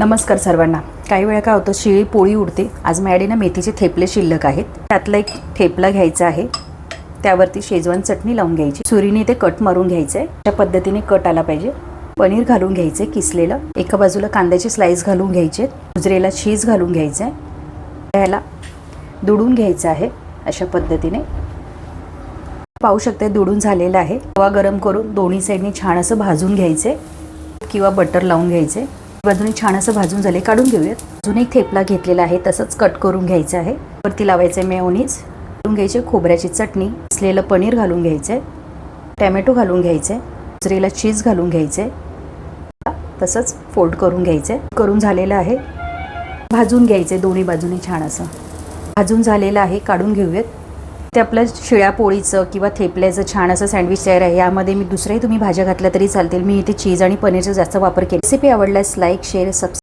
नमस्कार सर्वांना। काही वेळा काय होतं, शिळी पोळी उडते। आज माझ्याकडे ना मेथीचे थेपले शिल्लक आहेत। त्यातला एक थेपला घ्यायचा आहे, त्यावरती शेजवान चटणी लावून घ्यायची। सुरीने ते कट मारून घ्यायचं आहे। त्या पद्धतीने कट आला पाहिजे। पनीर घालून घ्यायचे किसलेलं, एका बाजूला कांद्याचे स्लाइस घालून घ्यायचे, उजरेला चीज घालून घ्यायचं आहे, त्याला दुडून घ्यायचं आहे। अशा पद्धतीने पाहू शकते दुडून झालेलं आहे। तवा गरम करून दोन्ही साईडने छान असं भाजून घ्यायचे किंवा बटर लावून घ्यायचे। बाजूने छान असं भाजून झाले, काढून घेऊयात। अजून एक थेपला घेतलेला आहे, तसंच कट करून घ्यायचं आहे। वरती लावायचे मेयोनीज घालून घ्यायचे, खोबऱ्याची चटणी, किसलेलं पनीर घालून घ्यायचे, टॅमॅटो घालून घ्यायचे, उजरेला चीज घालून घ्यायचे, तसंच फोल्ड करून घ्यायचे। करून झालेलं आहे, भाजून घ्यायचे दोन्ही बाजूने छान असं भाजून झालेलं आहे, काढून घेऊयात। ते आपलं शिळ्या पोळीचं किंवा थेपल्याचं छान असं सँडविच तयार आहे। यामध्ये मी दुसऱ्याही तुम्ही भाज्या घातल्या तरी चालतील। मी इथे चीज आणि पनीरचा जास्त वापर केला। रेसिपी आवडल्यास लाईक, शेअर, सबस्क्राईब